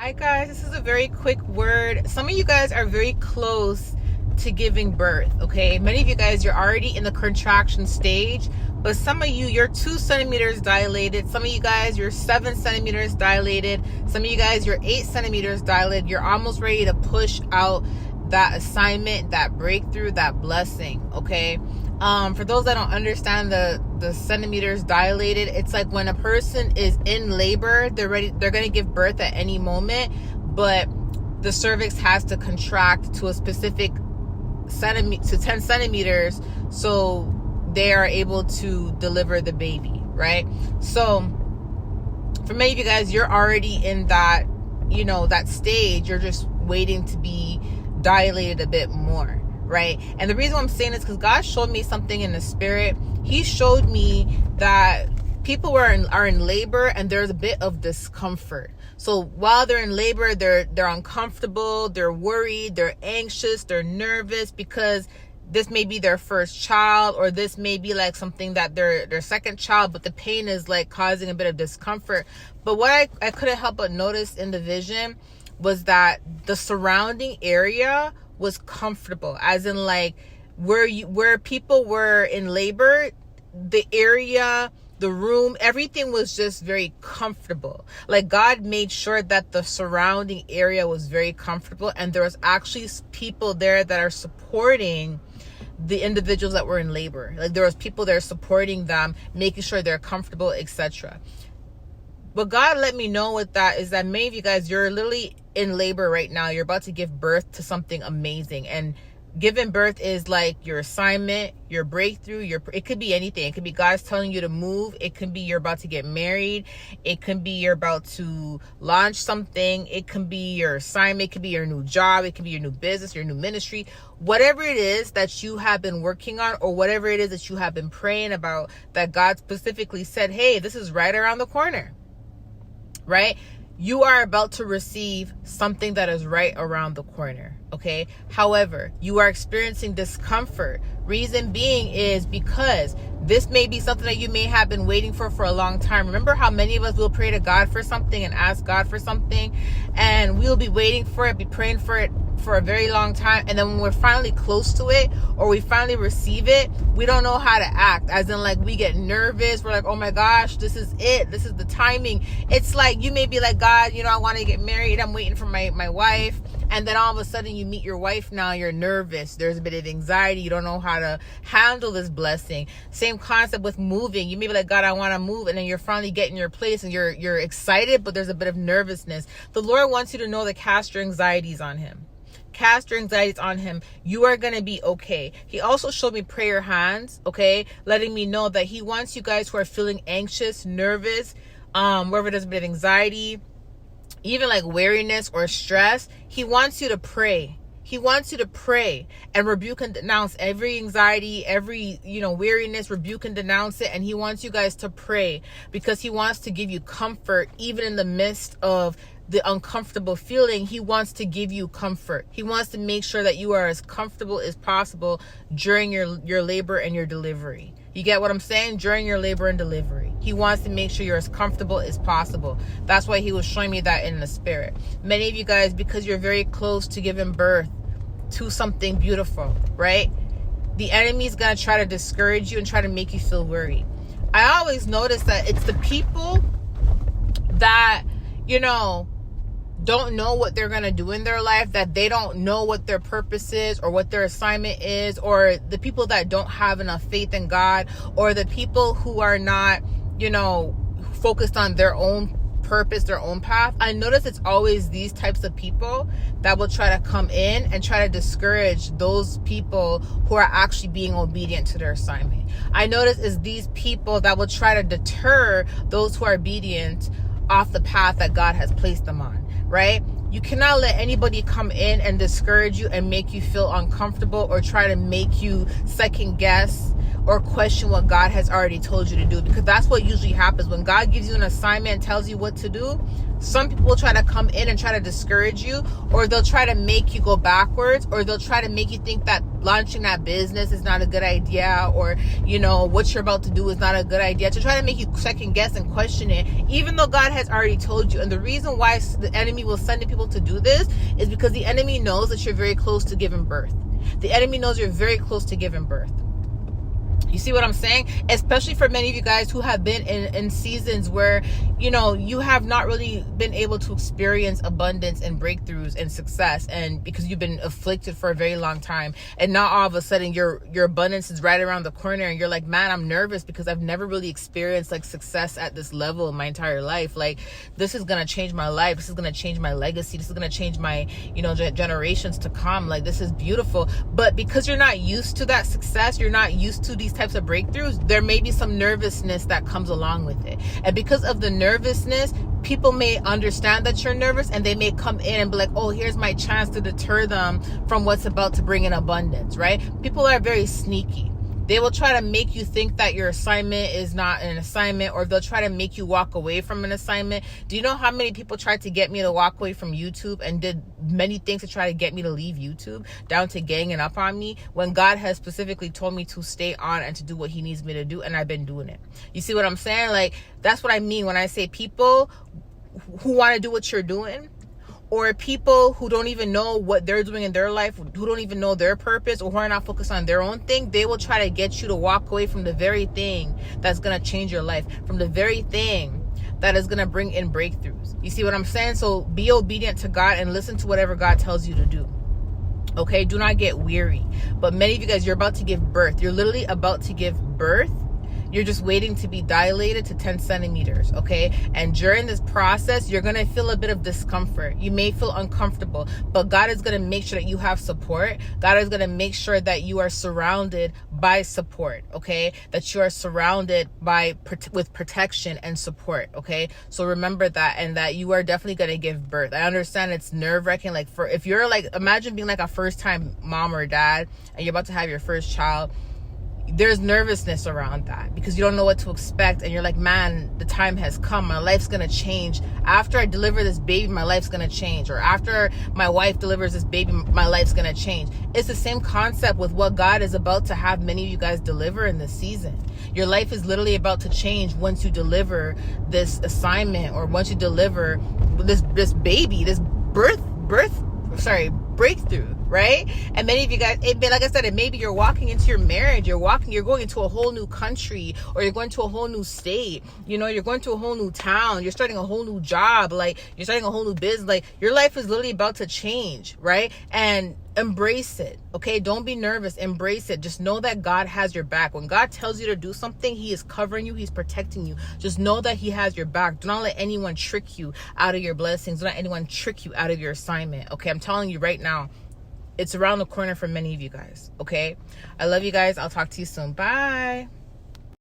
Hi guys, this is a very quick word. Some of you guys are very close to giving birth, okay? Many of you guys, you're already in the contraction stage, but some of you, you're 2 centimeters dilated. Some of you guys, you're 7 centimeters dilated. Some of you guys, you're 8 centimeters dilated. You're almost ready to push out that assignment, that breakthrough, that blessing, okay? For those that don't understand the centimeters dilated, it's like when a person is in labor, they're going to give birth at any moment, but the cervix has to contract to a specific to 10 centimeters so they are able to deliver the baby, right? So for many of you guys, you're already in that, that stage. You're just waiting to be dilated a bit more, right? And the reason why I'm saying this, because God showed me something in the spirit. He showed me that people are in labor and there's a bit of discomfort. So while they're in labor, they're uncomfortable, they're worried, they're anxious, they're nervous, because this may be their first child, or this may be like something that their second child, but the pain is like causing a bit of discomfort. But what I couldn't help but notice in the vision was that the surrounding area was comfortable, as in like where people were in labor, the area, the room, everything was just very comfortable. Like God made sure that the surrounding area was very comfortable, and there was actually people there that are supporting the individuals that were in labor. Like there was people there supporting them, making sure they're comfortable, etc. What God let me know with that is that many of you guys, you're literally in labor right now. You're about to give birth to something amazing. And giving birth is like your assignment, your breakthrough, it could be anything. It could be God's telling you to move. It could be you're about to get married. It could be you're about to launch something. It could be your assignment. It could be your new job. It could be your new business, your new ministry. Whatever it is that you have been working on, or whatever it is that you have been praying about, that God specifically said, hey, this is right around the corner, right? You are about to receive something that is right around the corner, okay? However, you are experiencing discomfort. Reason being is because this may be something that you may have been waiting for a long time. Remember how many of us will pray to God for something and ask God for something, and we'll be waiting for it, be praying for it for a very long time, and then when we're finally close to it, or we finally receive it, we don't know how to act, as in like we get nervous. We're like, oh my gosh, this is it, this is the timing. It's like you may be like, God, I want to get married, I'm waiting for my wife, and then all of a sudden you meet your wife. Now you're nervous, there's a bit of anxiety, you don't know how to handle this blessing. Same concept with moving. You may be like, God, I want to move, and then you're finally getting your place and you're excited, but there's a bit of nervousness. The Lord wants you to know to cast your anxieties on him. Cast your anxieties on him. You are going to be okay. He also showed me prayer hands, okay? Letting me know that he wants you guys who are feeling anxious, nervous, wherever there's a bit of anxiety, even like weariness or stress. He wants you to pray. He wants you to pray and rebuke and denounce every anxiety, every, weariness, rebuke and denounce it. And he wants you guys to pray because he wants to give you comfort even in the midst of the uncomfortable feeling. He wants to give you comfort. He wants to make sure that you are as comfortable as possible during your labor and your delivery. You get what I'm saying? During your labor and delivery, he wants to make sure you're as comfortable as possible. That's why he was showing me that in the spirit. Many of you guys, because you're very close to giving birth to something beautiful, right? The enemy's going to try to discourage you and try to make you feel worried. I always notice that it's the people that, don't know what they're going to do in their life, that they don't know what their purpose is or what their assignment is, or the people that don't have enough faith in God, or the people who are not, focused on their own purpose, their own path. I notice it's always these types of people that will try to come in and try to discourage those people who are actually being obedient to their assignment. I notice it's these people that will try to deter those who are obedient off the path that God has placed them on. Right? You cannot let anybody come in and discourage you and make you feel uncomfortable, or try to make you second guess, or question what God has already told you to do, because that's what usually happens when God gives you an assignment and tells you what to do. Some people will try to come in and try to discourage you, or they'll try to make you go backwards, or they'll try to make you think that launching that business is not a good idea, or what you're about to do is not a good idea, to try to make you second guess and question it, even though God has already told you. And the reason why the enemy will send people to do this is because the enemy knows that you're very close to giving birth. The enemy knows you're very close to giving birth. You see what I'm saying? Especially for many of you guys who have been in seasons where, you have not really been able to experience abundance and breakthroughs and success, and because you've been afflicted for a very long time, and now all of a sudden your abundance is right around the corner, and you're like, man, I'm nervous because I've never really experienced like success at this level in my entire life. Like, this is going to change my life. This is going to change my legacy. This is going to change my, generations to come. Like, this is beautiful. But because you're not used to that success, you're not used to these types of breakthroughs, there may be some nervousness that comes along with it. And because of the nervousness, people may understand that you're nervous, and they may come in and be like, oh, here's my chance to deter them from what's about to bring in abundance, right? People are very sneaky. They will try to make you think that your assignment is not an assignment, or they'll try to make you walk away from an assignment. Do you know how many people tried to get me to walk away from YouTube and did many things to try to get me to leave YouTube, down to ganging up on me, when God has specifically told me to stay on and to do what he needs me to do, and I've been doing it? You see what I'm saying? Like, that's what I mean when I say people who want to do what you're doing, or people who don't even know what they're doing in their life, who don't even know their purpose, or who are not focused on their own thing. They will try to get you to walk away from the very thing that's going to change your life, from the very thing that is going to bring in breakthroughs. You see what I'm saying? So be obedient to God and listen to whatever God tells you to do. Okay? Do not get weary. But many of you guys, you're about to give birth. You're literally about to give birth. You're just waiting to be dilated to 10 centimeters, okay? And during this process, you're going to feel a bit of discomfort. You may feel uncomfortable, but God is going to make sure that you have support. God is going to make sure that you are surrounded by support, okay? That you are surrounded with protection and support, okay? So remember that, and that you are definitely going to give birth. I understand it's nerve-wracking. Like, if you're like, imagine being like a first-time mom or dad, and you're about to have your first child. There's nervousness around that because you don't know what to expect, and you're like, man, the time has come. My life's gonna change. After I deliver this baby, my life's gonna change. Or after my wife delivers this baby, my life's gonna change. It's the same concept with what God is about to have many of you guys deliver in this season. Your life is literally about to change once you deliver this assignment, or once you deliver this baby, this breakthrough, right? And many of you guys, like I said, it maybe you're walking into your marriage, you're going into a whole new country, or you're going to a whole new state, you're going to a whole new town, you're starting a whole new job, like you're starting a whole new business, like your life is literally about to change, right? And embrace it, okay? Don't be nervous, embrace it. Just know that God has your back. When God tells you to do something, he is covering you, he's protecting you. Just know that he has your back. Do not let anyone trick you out of your blessings. Do not let anyone trick you out of your assignment, okay? I'm telling you right now, it's around the corner for many of you guys, okay? I love you guys. I'll talk to you soon. Bye.